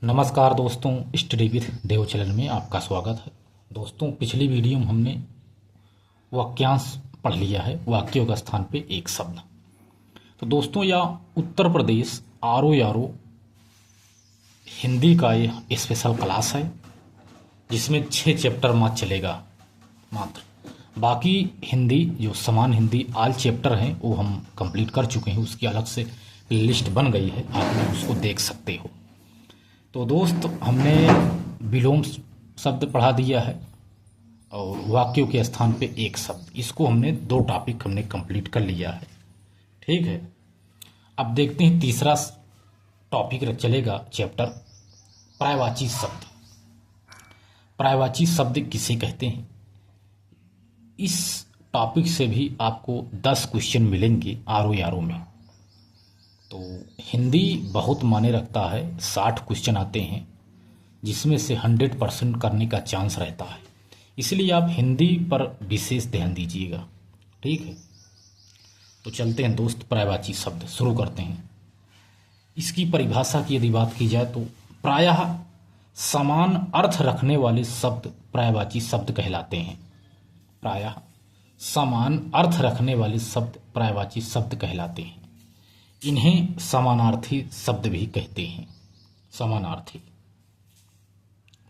नमस्कार दोस्तों, study with Dev channel में आपका स्वागत है। दोस्तों, पिछली वीडियो में हमने वाक्यांश पढ़ लिया है, वाक्यों का स्थान पे एक शब्द। तो दोस्तों, यह उत्तर प्रदेश आरो यारो हिंदी का ये स्पेशल क्लास है जिसमें 6 चैप्टर मात्र चलेगा मात्र। बाकी हिंदी जो समान हिंदी आल चैप्टर हैं वो हम कंप्लीट कर चुके हैं, उसकी अलग से लिस्ट बन गई है, आप उसको देख सकते हो। तो दोस्त, हमने विलोम शब्द पढ़ा दिया है और वाक्यों के स्थान पे एक शब्द, इसको हमने 2 टॉपिक हमने कंप्लीट कर लिया है। ठीक है, अब देखते हैं तीसरा टॉपिक चलेगा चैप्टर पर्यायवाची शब्द। पर्यायवाची शब्द किसे कहते हैं, इस टॉपिक से भी आपको 10 क्वेश्चन मिलेंगे आरो यारो में। तो हिंदी बहुत माने रखता है, 60 क्वेश्चन आते हैं जिसमें से 100% करने का चांस रहता है, इसलिए आप हिंदी पर विशेष ध्यान दीजिएगा। ठीक है, तो चलते हैं दोस्त, पर्यायवाची शब्द शुरू करते हैं। इसकी परिभाषा की यदि बात की जाए तो प्रायः समान अर्थ रखने वाले शब्द पर्यायवाची शब्द कहलाते हैं। प्रायः समान अर्थ रखने वाले शब्द पर्यायवाची शब्द कहलाते हैं। इन्हें समानार्थी शब्द भी कहते हैं, समानार्थी।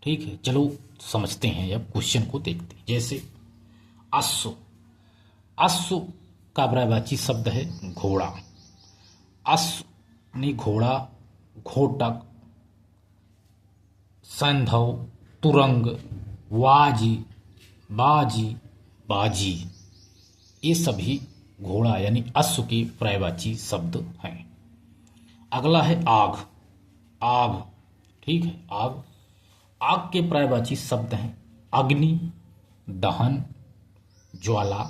ठीक है, चलो समझते हैं, अब क्वेश्चन को देखते हैं। जैसे अश्व, अश्व का पर्यायवाची शब्द है घोड़ा। अश्व ने घोड़ा, घोटक, सैंधव, तुरंग, वाजी, बाजी, बाजी, ये सभी घोड़ा यानी अश्व के पर्यायवाची शब्द हैं। अगला है आग, आग। ठीक है, आग, आग के पर्यायवाची शब्द हैं अग्नि, दहन, ज्वाला,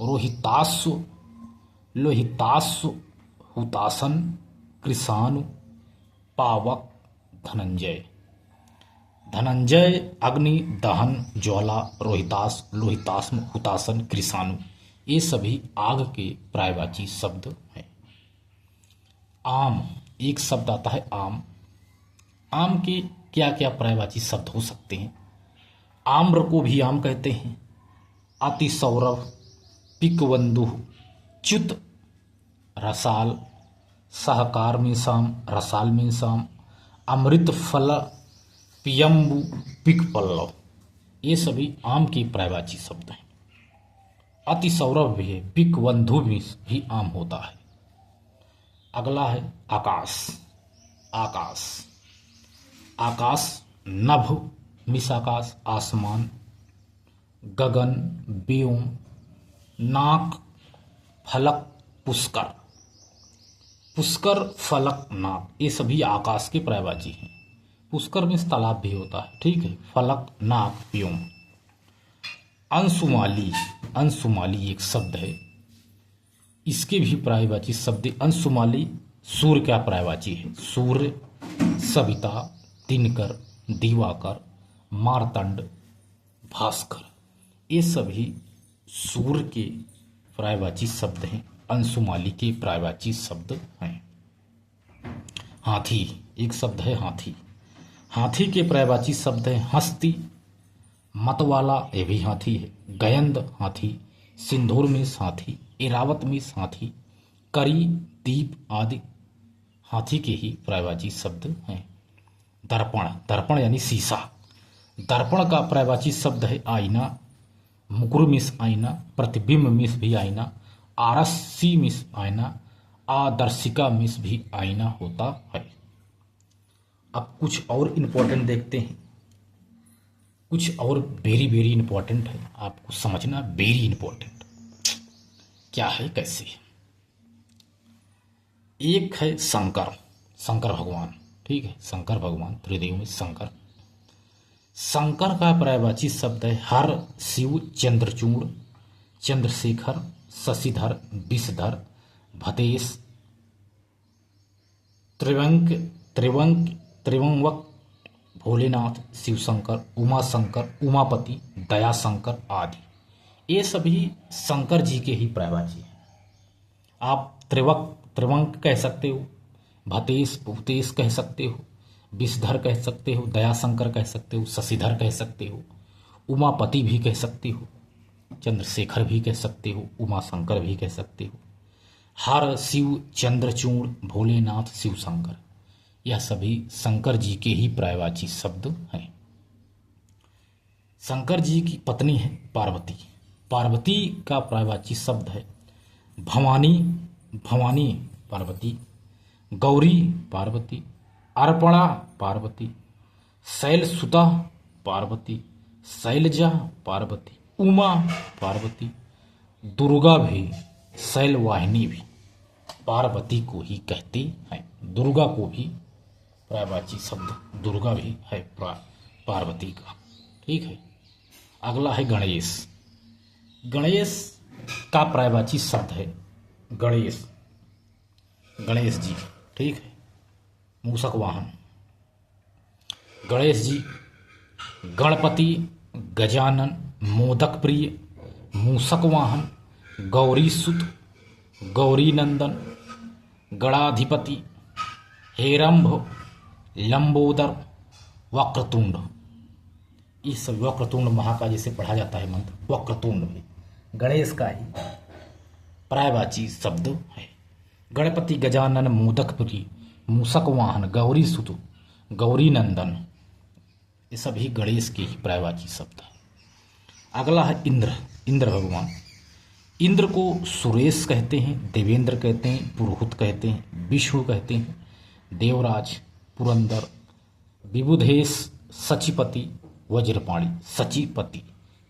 रोहिताश्व, लोहिताश्व, हुतासन, कृषाणु, पावक, धनंजय। धनंजय, अग्नि, दहन, ज्वाला, रोहिताश्व, लोहिताश्व, हुतासन, कृषाणु, ये सभी आग के पर्यायवाची शब्द हैं। आम, एक शब्द आता है आम। आम के क्या क्या पर्यायवाची शब्द हो सकते हैं? आम्र को भी आम कहते हैं, अतिसौरभ, पिकबंधु, च्युत, रसाल, सहकार में शाम, रसाल में शाम, अमृत फल, पियम्बु, पिकपल्लव, ये सभी आम के पर्यायवाची शब्द हैं। अतिसौरभ भी है, पिकबंधु भी आम होता है। अगला है आकाश, आकाश। आकाश नभ मिस आकाश, आसमान, गगन, व्योम, नाक, फलक, पुष्कर। पुष्कर, फलक, नाक, ये सभी आकाश के पर्यायवाची हैं। पुष्कर में तालाब भी होता है। ठीक है, फलक, नाक, व्योम। अंशुमाली, अंशुमाली एक शब्द है, इसके भी पर्यायवाची शब्द अंशुमाली। सूर्य का पर्यायवाची है सूर्य, सविता, दिनकर, दिवाकर, मार्तंड, भास्कर, ये सभी सूर्य के पर्यायवाची शब्द हैं, अंशुमाली के पर्यायवाची शब्द हैं। हाथी, एक शब्द है हाथी। हाथी के पर्यायवाची शब्द हैं हस्ती, मतवाला, ये भी हाथी है, गयंद हाथी, सिंदूर में हाथी, इरावत में हाथी, करी, दीप आदि हाथी के ही पर्यायवाची शब्द हैं। दर्पण, दर्पण यानी शीशा। दर्पण का पर्यायवाची शब्द है आईना, मुकुर मिस आईना, प्रतिबिंब मिस भी आईना, आरसी मिस आईना, आदर्शिका मिस भी आईना होता है। अब कुछ और इंपॉर्टेंट देखते हैं, कुछ और वेरी वेरी इंपॉर्टेंट है, आपको समझना वेरी इंपॉर्टेंट क्या है, कैसे। एक है शंकर, शंकर भगवान। ठीक है, शंकर भगवान, त्रिदेव में शंकर। शंकर का पर्यायवाची शब्द है हर, शिव, चंद्रचूड़, चंद्रशेखर, शशिधर, विषधर, भतेश, त्रिवंक, त्रिवंवक, भोलेनाथ, शिवशंकर, उमाशंकर, उमापति, दयाशंकर आदि, ये सभी शंकर जी के ही पर्यायवाची हैं। आप त्रिवंक कह सकते हो, भतेश भूतेश कह सकते हो, विषधर कह सकते हो, दयाशंकर कह सकते हो, शशिधर कह सकते हो, उमापति भी कह सकते हो, चंद्रशेखर भी कह सकते हो, उमाशंकर भी कह सकते हो, हर शिव चंद्रचूड़ भोलेनाथ शिव शंकर, यह सभी शंकर जी के ही पर्यायवाची शब्द हैं। शंकर जी की पत्नी है पार्वती। पार्वती का पर्यायवाची शब्द है भवानी, भवानी पार्वती, गौरी पार्वती, अर्पणा पार्वती, शैलसुता पार्वती, शैलजा पार्वती, उमा पार्वती, दुर्गा भी, शैलवाहिनी भी पार्वती को ही कहती है। दुर्गा को भी पर्यायवाची शब्द दुर्गा भी है पार्वती का। ठीक है, अगला है गणेश। गणेश का पर्यायवाची शब्द है गणेश, गणेश जी। ठीक है, मूषक वाहन गणेश जी, गणपति, गजानन, मोदक प्रिय, मूषक वाहन, गौरी सुत, गौरी नंदन, गणाधिपति, हेरंभ, लंबोदर, वक्रतुंड। इस वक्रतुंड महा का जिसे पढ़ा जाता है मंत्र वक्रतुंड भी गणेश का ही पर्यायवाची शब्द है। गणपति, गजानन, मोदक प्रिय, मूषक वाहन, गौरी सुत, गौरी नंदन, ये सभी गणेश के ही पर्यायवाची शब्द हैं। अगला है इंद्र। इंद्र भगवान, इंद्र को सुरेश कहते हैं, देवेंद्र कहते हैं, पुरोहित कहते हैं, विष्णु कहते हैं, देवराज, पुरंदर, विबुधेश, सचिपति, वज्रपाणी। सचिपति,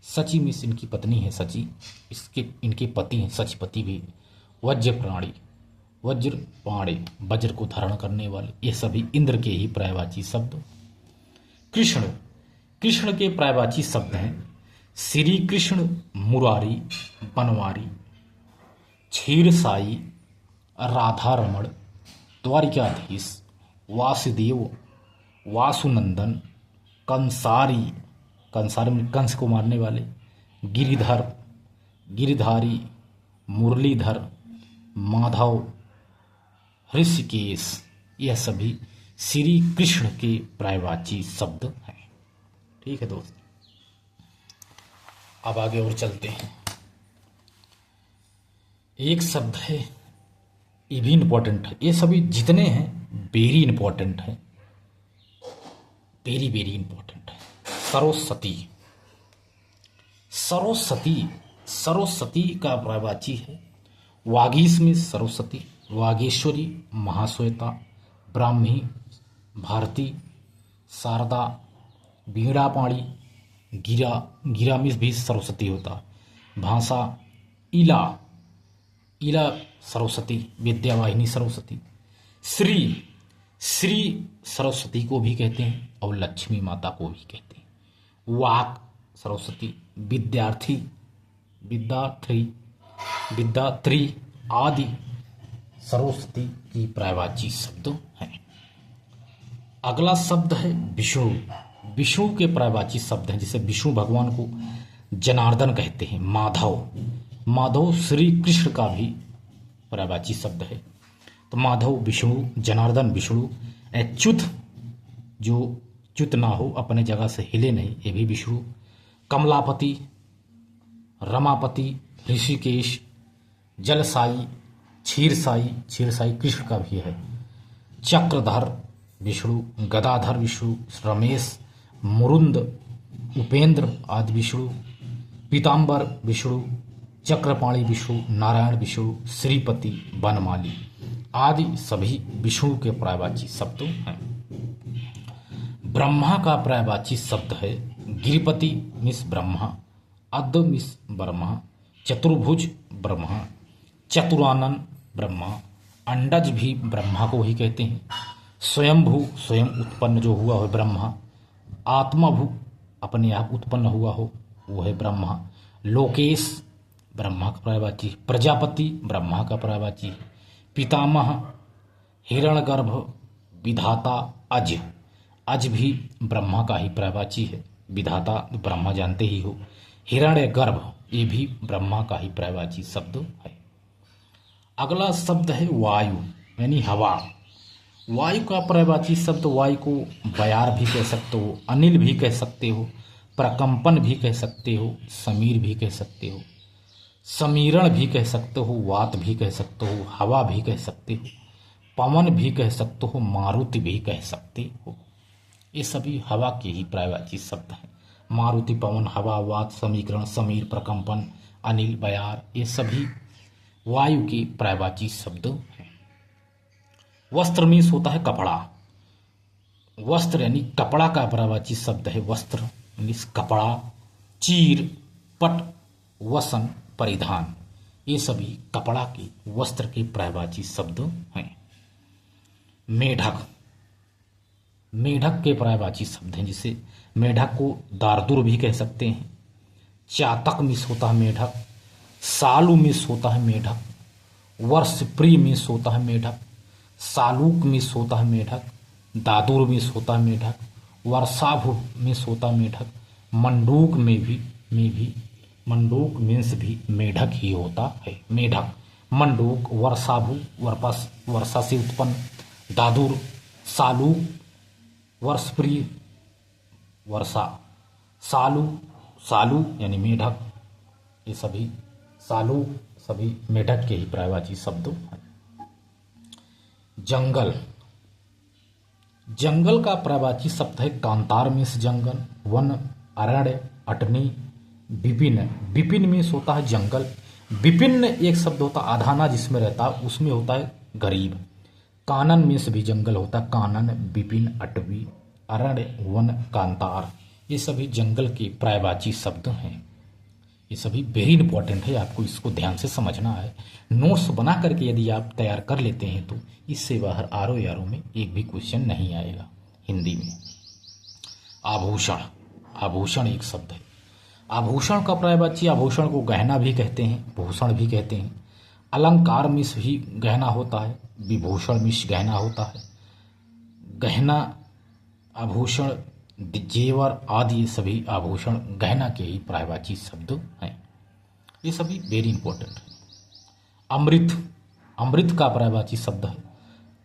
सची मिस इनकी पत्नी है सची, इसके इनके पति हैं सचिपति भी। वज्रप्राणी, वज्रपाणे, वज्र को धारण करने वाले, ये सभी इंद्र के ही पर्यायवाची शब्द। कृष्ण, कृष्ण के पर्यायवाची शब्द हैं श्री कृष्ण, मुरारी, बनवारी, क्षीरसाई, राधा रमण, द्वारिकाधीश, वासुदेव, वासुनंदन, कंसारी, कंसारी में कंस को मारने वाले, गिरिधर, गिरिधारी, मुरलीधर, माधव, ऋषिकेश, यह सभी श्री कृष्ण के पर्यायवाची शब्द हैं। ठीक है दोस्त, अब आगे और चलते हैं। एक शब्द है, ये भी इंपॉर्टेंट है, ये सभी जितने हैं वेरी इंपॉर्टेंट है, वेरी वेरी इंपॉर्टेंट है। सरस्वती। सरस्वती, सरस्वती का पर्यायवाची है वागीश में सरस्वती, वागेश्वरी, महाश्वेता, ब्राह्मी, भारती, शारदा, वीणापाणी, गिरा, गिरा में भी सरस्वती होता, भाषा, इला, इला सरस्वती, विद्यावाहिनी सरस्वती, श्री, श्री सरस्वती को भी कहते हैं और लक्ष्मी माता को भी कहते हैं। वाक सरस्वती, विद्यार्थी, विद्यार्थी, विद्यात्री आदि सरस्वती की पर्यायवाची शब्द हैं। अगला शब्द है विष्णु। विष्णु के पर्यायवाची शब्द हैं, जैसे विष्णु भगवान को जनार्दन कहते हैं। माधव, माधव श्री कृष्ण का भी पर्यायवाची शब्द है। तो माधव विष्णु, जनार्दन विष्णु, च्युत जो च्युत ना हो, अपने जगह से हिले नहीं, ये भी विष्णु। कमलापति, रमापति, ऋषिकेश, जलसाई, क्षीरसाई, क्षीरसाई कृष्ण का भी है। चक्रधर विष्णु, गदाधर विष्णु, रमेश, मुरुंद, उपेंद्र आदि विष्णु। पीताम्बर विष्णु, चक्रपाणी विष्णु, नारायण विष्णु, श्रीपति, बनमाली आदि सभी विष्णु के पर्यायवाची शब्द हैं। ब्रह्मा का पर्यायवाची शब्द है गिरिपति मिस ब्रह्मा, अद्द मिस ब्रह्मा, चतुर्भुज ब्रह्मा, चतुरानन ब्रह्मा, अंडज भी ब्रह्मा को ही कहते हैं। स्वयंभू, स्वयं उत्पन्न जो हुआ हो ब्रह्मा। आत्माभू, अपने आप उत्पन्न हुआ हो, वो है ब्रह्मा। लोकेश ब्रह्मा का पर्यायवाची। प्रजापति ब्रह्मा का पर्यायवाची। पितामह, हिरण्यगर्भ, विधाता, अज, अज भी ब्रह्मा का ही पर्यायवाची है। विधाता ब्रह्मा जानते ही हो। हिरण्यगर्भ ये भी ब्रह्मा का ही पर्यायवाची शब्द है। अगला शब्द है वायु, यानी हवा। वायु का पर्यायवाची शब्द, वायु को बयार भी कह सकते हो, अनिल भी कह सकते हो, प्रकंपन भी कह सकते हो, समीर भी कह सकते हो, समीरण भी कह सकते हो, वात भी कह सकते हो, हवा भी कह सकते हो, पवन भी कह सकते हो, मारुति भी कह सकते हो। ये सभी हवा के ही पर्यायवाची शब्द हैं। मारुति, पवन, हवा, वात, समीकरण, समीर, प्रकंपन, अनिल, बयार, ये सभी वायु के पर्यायवाची शब्द हैं। वस्त्र मीन्स होता है कपड़ा। वस्त्र यानी कपड़ा का पर्यायवाची शब्द है वस्त्र मीन्स कपड़ा। चीर, पट, वसन, परिधान, ये सभी कपड़ा के, वस्त्र के पर्यायवाची शब्द हैं। मेढक, मेढक के पर्यायवाची शब्द हैं, जिसे मेढक को दारदुर भी कह सकते हैं। चातक मिस होता है मेढक। सालू मिस होता है मेढक। वर्षप्रिय मिस होता है मेढक। सालूक मिस होता है मेढक। दादुर मिस होता है मेढक। वर्षाभु मिस होता है मेढक। मंडूक में भी मंडूक मीन्स भी मेढक ही होता है। मेढक, मंडूक, वर्षाभु वर्षा से उत्पन्न, दादुर, सालूक वर्षप्रिय, वर्षा, सालू यानी मेढक, ये सभी सालू सभी मेढक के ही पर्यायवाची शब्द हैं। जंगल, जंगल का पर्यायवाची शब्द है कांतार मीन्स जंगल। वन, अरण्य, अटनी, विपिन, विपिन मीन्स होता है जंगल। विपिन एक शब्द होता है आधाना जिसमें रहता है, उसमें होता है गरीब। कानन मीन्स भी जंगल होता है। कानन, विपिन, अटवी, अरण्य, वन, कांतार, ये सभी जंगल के पर्यायवाची शब्द हैं। ये सभी वेरी इंपॉर्टेंट है, आपको इसको ध्यान से समझना है। नोट्स बना करके यदि आप तैयार कर लेते हैं तो इससे बाहर आरो यारों में एक भी क्वेश्चन नहीं आएगा हिंदी में। आभूषण, आभूषण एक शब्द है। आभूषण का पर्यायवाची, आभूषण को गहना भी कहते हैं, भूषण भी कहते हैं। अलंकार मिस भी गहना होता है, विभूषण मिस गहना होता है। गहना, आभूषण, जेवर आदि ये सभी आभूषण गहना के ही पर्यायवाची शब्द हैं। ये सभी वेरी इंपॉर्टेंट है। अमृत, अमृत का पर्यायवाची शब्द है।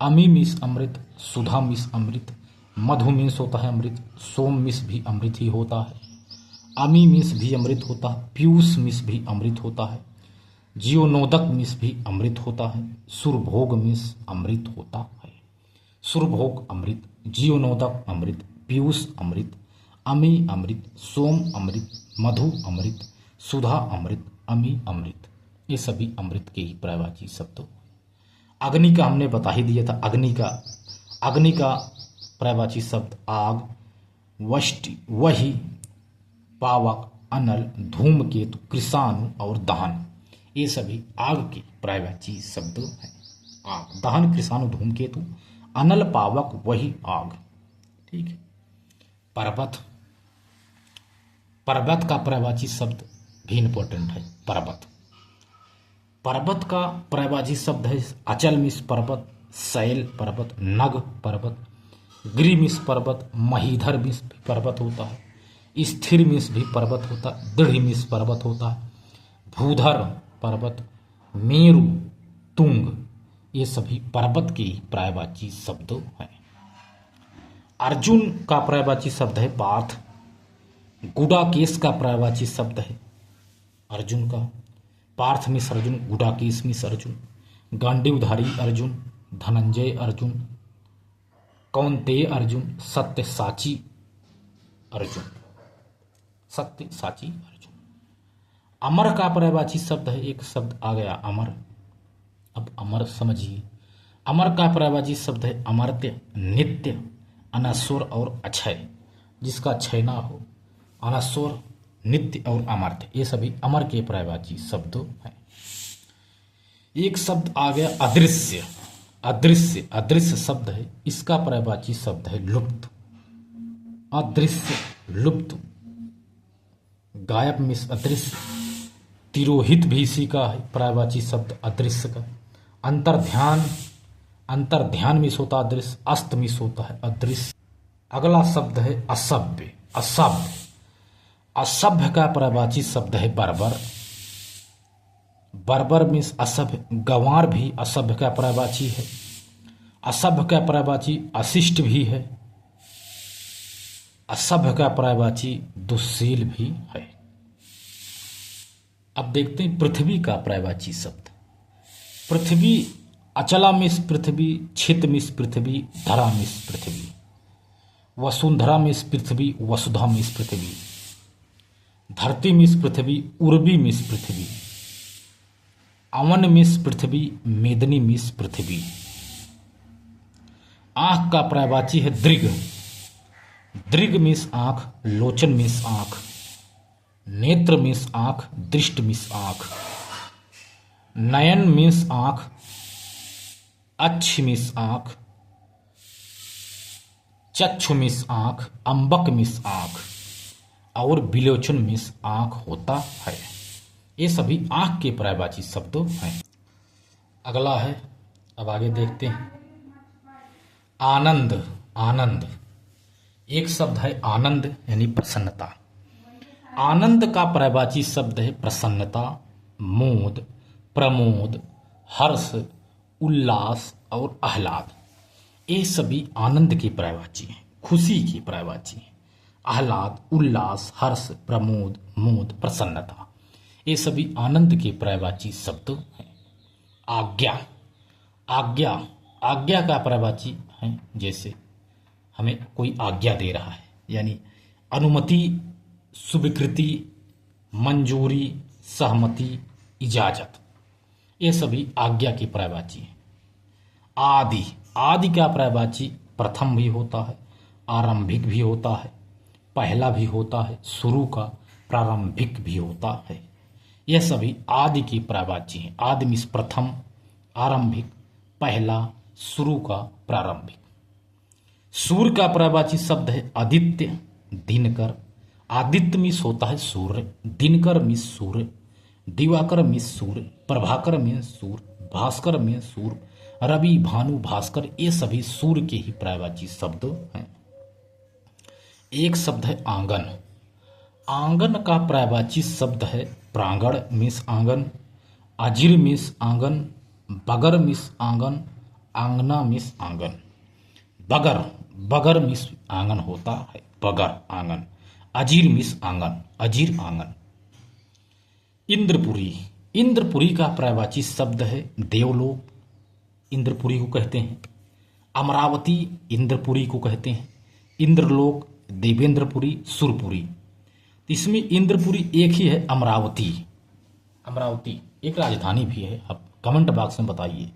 अमी मिस अमृत, सुधा मिस अमृत, मधु मिस होता है अमृत, सोम मिस भी अमृत ही होता है। अमी मिस भी अमृत होता है। पीयूष मिस भी अमृत होता है। जीवनोदक मिस भी अमृत होता है। सुरभोग मिस अमृत होता है। सुरभोग अमृत, जीवनोदक अमृत, पीयूष अमृत, अमी अमृत, सोम अमृत, मधु अमृत, सुधा अमृत, अमी अमृत, ये सभी अमृत के ही पर्यायवाची शब्द। अग्नि का हमने बता ही दिया था। अग्नि का पर्यायवाची शब्द आग, वष्टि, वही, पावक, अनल, धूमकेतु, कृषाणु और दहन, ये सभी आग के पर्यायवाची शब्द हैं। आग, दहन, कृषाणु, धूमकेतु, अनल, पावक, वही, आग। ठीक है। पर्वत, पर्वत का पर्यायवाची शब्द भी इंपॉर्टेंट है। पर्वत, पर्वत का पर्यायवाची शब्द है अचल मिस पर्वत, शैल पर्वत, नग पर्वत, गिरि मिस पर्वत, महीधर मिस भी पर्वत होता है। स्थिर मिस भी पर्वत होता है। दृढ़ मिस पर्वत होता है। भूधर पर्वत, मेरु, तुंग, ये सभी पर्वत के ही पर्यायवाची शब्द हैं। अर्जुन का पर्यायवाची शब्द है पार्थ। गुडाकेश का पर्यायवाची शब्द है अर्जुन का। Parth means Arjun, Gudakesh means Arjun. गांडीवधारी अर्जुन, धनंजय अर्जुन, कौंतेय अर्जुन, सत्य साची अर्जुन, सत्य साची अर्जुन। अमर का पर्यायवाची शब्द है, एक शब्द आ गया अमर। अब अमर समझिए। अमर का पर्यायवाची शब्द है अमर्त्य, नित्य, अनश्वर और अक्षय, जिसका क्षय ना हो। अनश्वर, नित्य और अमर्त्य, ये सभी अमर के पर्यायवाची शब्द हैं। एक शब्द आ गया अदृश्य। अदृश्य, अदृश्य शब्द है, इसका पर्यायवाची शब्द है लुप्त। अदृश्य, लुप्त, गायब मिस अदृश्य। तिरोहित भी इसी का है पर्यायवाची शब्द अदृश्य का। अंतर्ध्यान, अंतर्ध्यान मिस होता है अदृश्य। अस्त मिस होता है अदृश्य। अगला शब्द है असभ्य। असभ्य, असभ्य का पर्यायवाची शब्द है बर्बर। बर्बर मिस असभ्य। गंवार भी असभ्य का पर्यायवाची है। असभ्य का पर्यायवाची अशिष्ट भी है, असभ्य का पर्यायवाची दुस्शील भी है। अब देखते हैं पृथ्वी का पर्यायवाची शब्द। पृथ्वी, अचला मिस पृथ्वी, छित मिस पृथ्वी, धरा मिस पृथ्वी, वसुंधरा मिस पृथ्वी, वसुधा मिस पृथ्वी, धरती मिस पृथ्वी, उर्वी मिस पृथ्वी, अवन मिस पृथ्वी, मेदनी मिस पृथ्वी। आंख का पर्यायवाची है दृग, दृग मिस आंख, लोचन मिस आंख, नेत्र मिस आंख, दृष्ट मिस आंख, नयन मिस आंख, अच्छ मिस आंख, चक्षु मिस आंख, अंबक मिस आंख और विलोचन मिस आंख होता है। ये सभी आंख के पर्यायवाची शब्द हैं। अगला है, अब आगे देखते हैं, आनंद। आनंद एक शब्द है आनंद यानी प्रसन्नता। आनंद का पर्यायवाची शब्द है प्रसन्नता, मोद, प्रमोद, हर्ष, उल्लास और आह्लाद। ये सभी आनंद के पर्यायवाची हैं, खुशी की पर्यायवाची हैं। आह्लाद, उल्लास, हर्ष, प्रमोद, मोद, प्रसन्नता, ये सभी आनंद के पर्यायवाची शब्द हैं। आज्ञा। आज्ञा, आज्ञा का पर्यायवाची है जैसे हमें कोई आज्ञा दे रहा है, यानी अनुमति, स्वीकृति, मंजूरी, सहमति, इजाजत, ये सभी आज्ञा की पर्यायवाची हैं। आदि। आदि का पर्यायवाची प्रथम भी होता है, आरंभिक भी होता है, पहला भी होता है, शुरू का, प्रारंभिक भी होता है। यह सभी आदि की पर्यायवाची हैं। आदि मीन्स प्रथम, आरंभिक, पहला, शुरू का, प्रारंभिक। सूर्य का पर्यायवाची शब्द है आदित्य, दिनकर। आदित्य मीन्स होता है सूर्य, दिनकर मीन्स सूर्य, दिवाकर मीन्स सूर्य, प्रभाकर मीन्स सूर्य, भास्कर मीन्स सूर्य, रवि, भानु, भास्कर, ये सभी सूर्य के ही पर्यायवाची शब्द हैं। एक शब्द है आंगन। आंगन का पर्यायवाची शब्द है प्रांगण मीन्स आंगन, अजीर मीन्स आंगन, बगर मीन्स आंगन, आंगना मीन्स आंगन। बगर, बगर मीन्स आंगन होता है, बगर आंगन। अजीर मीन्स आंगन, अजीर आंगन। इंद्रपुरी। इंद्रपुरी का पर्यायवाची शब्द है देवलोक, इंद्रपुरी को कहते हैं। अमरावती, इंद्रपुरी को कहते हैं। इंद्रलोक, देवेंद्रपुरी, सुरपुरी। इसमें इंद्रपुरी एक ही है, अमरावती। अमरावती एक राजधानी भी है, आप कमेंट बॉक्स में बताइए।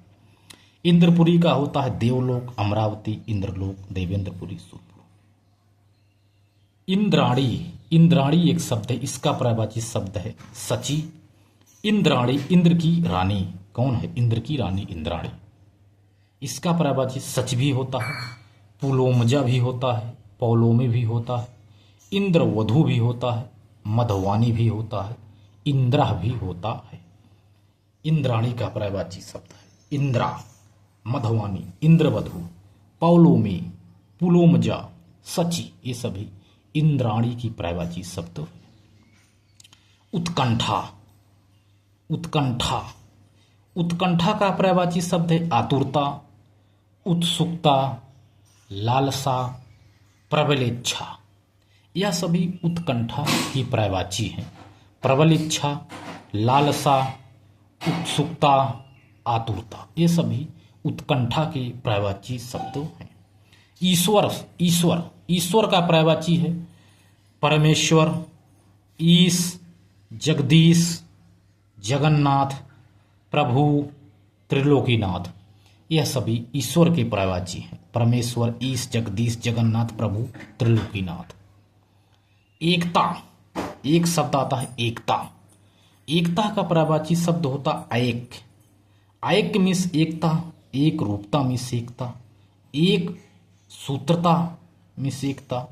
इंद्रपुरी का होता है देवलोक, अमरावती, इंद्रलोक, देवेंद्रपुरी, सुरपुरी। इंद्राणी। इंद्राणी एक शब्द है, इसका पर्यायवाची शब्द है सची। इंद्राणी, इंद्र की रानी। कौन है? इंद्र की रानी इंद्राणी। इसका पर्यायवाची सच भी होता है, पुलोमजा भी होता है, पौलोमी भी होता है, इंद्रवधु भी होता है, मधवानी भी होता है, इंद्रा भी होता है। इंद्राणी का पर्यायवाची शब्द है इंद्रा, मधवानी, इंद्रवधु, पौलोमी, पुलोमजा, सची, ये सभी इंद्राणी की पर्यायवाची शब्द है। उत्कंठा। उत्कंठा, उत्कंठा का पर्यायवाची शब्द है आतुरता, उत्सुकता, लालसा, प्रबल इच्छा। यह सभी उत्कंठा की पर्यायवाची हैं। प्रबल इच्छा, लालसा, उत्सुकता, आतुरता, ये सभी उत्कंठा के पर्यायवाची शब्द हैं। ईश्वर। ईश्वर, ईश्वर का पर्यायवाची है परमेश्वर, ईश, जगदीश, जगन्नाथ, प्रभु, त्रिलोकीनाथ। यह सभी ईश्वर के पर्यायवाची हैं। परमेश्वर, ईश, जगदीश, जगन्नाथ, प्रभु, त्रिलोकीनाथ। एकता। एक शब्द आता है एकता। एकता का पर्यायवाची शब्द होता ऐक्य। ऐक्य मीन्स एकता, एक रूपता मीन्स एकता, एक सूत्रता मीन्स एकता,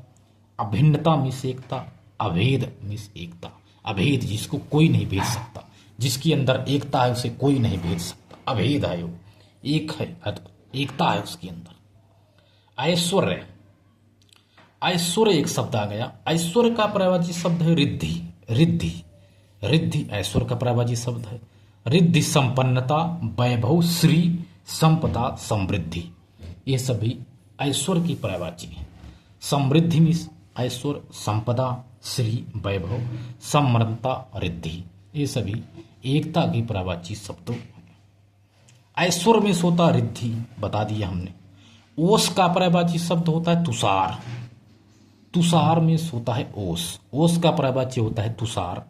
अभिन्नता मीन्स एकता, अभेद मीन्स एकता। अभेद जिसको कोई नहीं भेद सकता, जिसके अंदर एकता है उसे कोई नहीं भेद सकता, अभेद है वो, एक है, एकता है उसके अंदर। ऐश्वर्य। ऐश्वर्य एक शब्द आ गया। ऐश्वर्य का पर्यायवाची शब्द है रिद्धि। रिद्धि, रिद्धि ऐश्वर्य का पर्यायवाची शब्द है। रिद्धि संपन्नता, वैभव, श्री, संपदा, समृद्धि। ये सभी ऐश्वर्य की पर्यायवाची हैं। समृद्धि मीन्स ऐश्वर्य, संपदा, श्री, वैभव, समृद्धता, रिद्धि, ये सभी एकता की पर्यायवाची शब्द। ऐश्वर्य में होता रिद्धि, बता दिया हमने। ओस का पर्यायवाची शब्द होता है तुषार, तुषार में होता है ओस, ओस का पर्यायवाची होता है तुषार।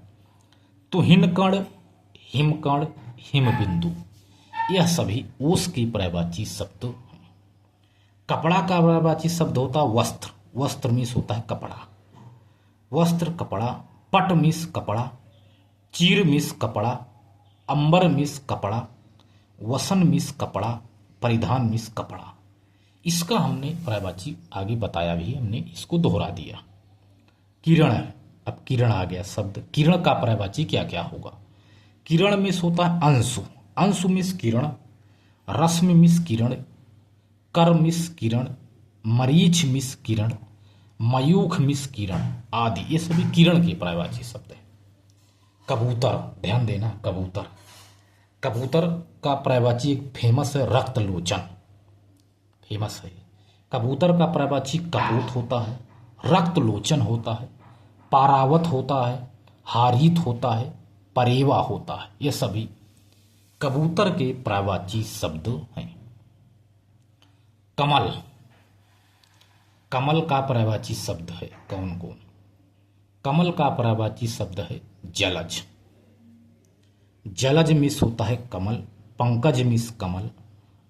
तो हिमकण, हिमकण, हिमबिंदु, यह सभी ओस की पर्यायवाची शब्द हैं। कपड़ा का पर्यायवाची शब्द होता है वस्त्र, वस्त्र में होता है कपड़ा, वस्त्र, कपड़ा। पट मिस कपड़ा, चीर मिस कपड़ा, अंबर मिस कपड़ा, वसन मिस कपड़ा, परिधान मिस कपड़ा। इसका हमने पर्यायवाची आगे बताया भी, हमने इसको दोहरा दिया। किरण है, अब किरण आ गया शब्द। किरण का पर्यायवाची क्या क्या होगा? किरण मिस होता है अंशु, अंशु मिस किरण, रश्मि मिस किरण, कर मिस किरण, मरीच मिस किरण, मयूख मिस किरण आदि, ये सभी किरण के पर्यायवाची शब्द है। कबूतर, ध्यान देना, कबूतर, कबूतर का पर्यायवाची एक फेमस है रक्तलोचन, फेमस है। कबूतर का पर्यायवाची कपूत होता है, रक्तलोचन होता है, पारावत होता है, हारित होता है, परेवा होता है। ये सभी कबूतर के पर्यायवाची शब्द हैं। कमल, कमल का पर्यायवाची शब्द है कौन कौन? कमल का पर्यायवाची शब्द है जलज, जलज मिस होता है कमल, पंकज मिस कमल,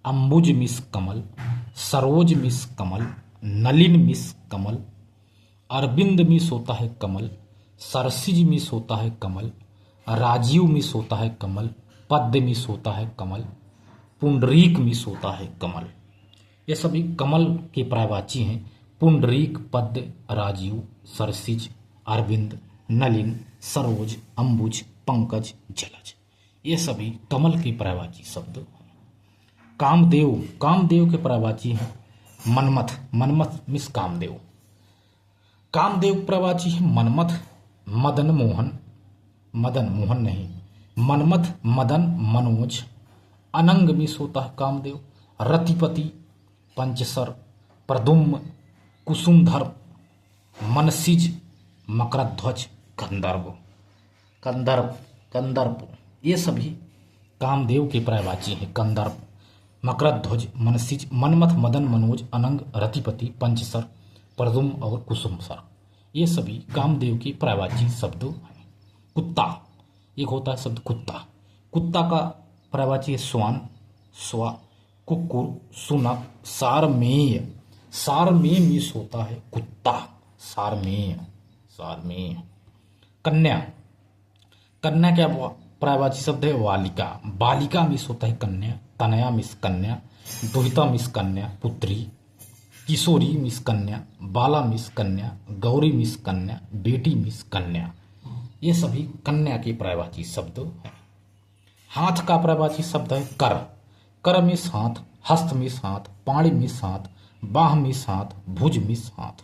अंबुज मिस कमल, सरोज मिस कमल, नलिन मिस कमल, अरविंद मिस होता है कमल, सरसिज मिस होता है कमल, राजीव मिस होता है कमल, पद्म मिस होता है कमल, पुंडरीक मिस होता है कमल। ये सभी कमल के पर्यायवाची हैं। पुंडरीक, पद्म, राजीव, सरसिज, अरविंद, नलिन, सरोज, अंबुज, पंकज, जलज, ये सभी कमल के पर्यायवाची शब्द हैं। कामदेव, कामदेव के पर्यायवाची हैं मनमथ, मनमथ मिस कामदेव, कामदेव पर्यायवाची है मनमथ, मदन मोहन, मदन मोहन नहीं, मनमथ, मदन, मनोज, अनंग मिस होता है कामदेव, रतिपति, पंचसर, प्रदुम्न, कुसुमधर, मनसिज, मकरध्वज, कंदर्प, कंदर्प, कंदर्प, ये सभी कामदेव के पर्यायवाची हैं। कंदर्प, मकरध्वज, मनसिज, मनमथ, मदन, मनोज, अनंग, रतिपति, पंचसर, प्रदुम्न और कुसुमसर, ये सभी कामदेव के पर्यायवाची शब्द हैं। कुत्ता, एक होता है शब्द कुत्ता, कुत्ता का पर्यायवाची है स्वान, स्वा, कुक्कुर, सुनक, सारमेय, सारमेय मिस होता है कुत्ता, सारमेय, सारमेय। कन्या, कन्या क्या पर्यायवाची शब्द है वालिका, बालिका मिस होता है कन्या, तनया मिस कन्या, दुहिता मिस कन्या, पुत्री, किशोरी मिस कन्या, बाला मिस कन्या, गौरी मिस कन्या, बेटी मिस कन्या, ये सभी कन्या के पर्यायवाची शब्द हैं। हाथ का पर्यायवाची शब्द है कर, कर मिस हाथ, हस्त मिस हाथ, पाणी मिस हाथ, बाह मिस हाथ, भुज मिस हाथ।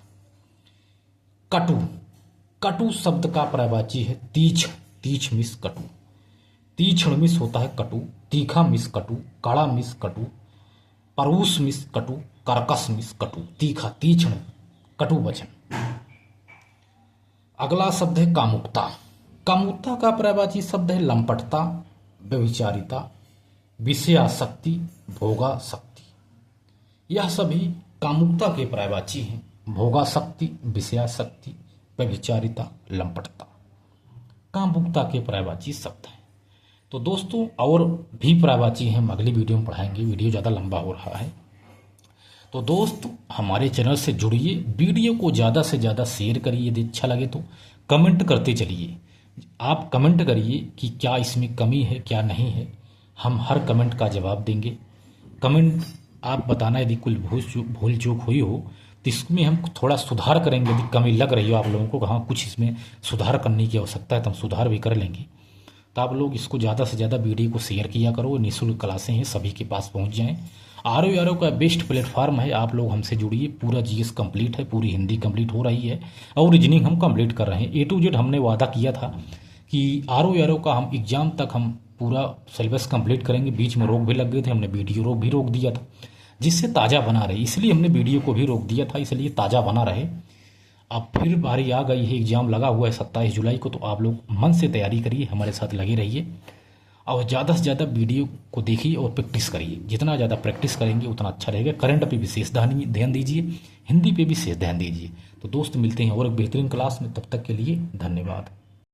कटु, कटु शब्द का पर्यायवाची है तीक्ष्ण, तीक्ष्ण मिस कटु, तीक्ष्ण मिस होता है कटु, तीखा मिस कटु, कड़ा मिस कटु, परूस मिस कटु, कर्कश मिस कटु, तीखा, तीक्ष्ण, कटु वचन। अगला शब्द है कामुकता, कामुकता का पर्यायवाची शब्द है लंपटता, व्यभिचारिता, विषयासक्ति, भोगासक्ति, यह सभी कामुकता के पर्यायवाची हैं। भोगासक्ति, विषयासक्ति, व्यभिचारिता, लंपटता, कामुकता के पर्यायवाची शब्द हैं। तो दोस्तों और भी पर्यायवाची हैं, हम अगली वीडियो में पढ़ाएंगे, वीडियो ज़्यादा लंबा हो रहा है। तो दोस्त हमारे चैनल से जुड़िए, वीडियो को ज़्यादा से ज़्यादा शेयर करिए, यदि अच्छा लगे तो कमेंट करते चलिए। आप कमेंट करिए कि क्या इसमें कमी है क्या नहीं है, हम हर कमेंट का जवाब देंगे। कमेंट आप बताना यदि कोई भूल चूक हुई हो तो इसमें हम थोड़ा सुधार करेंगे। यदि कमी लग रही हो आप लोगों को हाँ कुछ इसमें सुधार करने की आवश्यकता है तो हम सुधार भी कर लेंगे। तो आप लोग इसको ज़्यादा से ज़्यादा वीडियो को शेयर किया करो, निःशुल्क क्लासें हैं, सभी के पास पहुँच जाएँ। आरओ का बेस्ट प्लेटफार्म है, आप लोग हमसे जुड़िए। पूरा जीएस कंप्लीट है, पूरी हिंदी कंप्लीट हो रही है और रीजनिंग हम कंप्लीट कर रहे हैं। A to Z हमने वादा किया था कि आरओ का हम एग्ज़ाम तक हम पूरा सिलेबस कंप्लीट करेंगे। बीच में रोक भी लग गए थे, हमने वीडियो भी रोक दिया था, जिससे ताज़ा बना रहे। इसलिए हमने वीडियो को भी रोक दिया था, इसलिए ताज़ा बना रहे। अब फिर बारी आ गई है, एग्ज़ाम लगा हुआ है 27 जुलाई को, तो आप लोग मन से तैयारी करिए, हमारे साथ लगे रहिए और ज़्यादा से ज़्यादा वीडियो को देखिए और प्रैक्टिस करिए। जितना ज़्यादा प्रैक्टिस करेंगे उतना अच्छा रहेगा। करंट पे विशेष ध्यान दीजिए, हिंदी पे भी विशेष ध्यान दीजिए। तो दोस्त मिलते हैं और एक बेहतरीन क्लास में, तब तक के लिए धन्यवाद।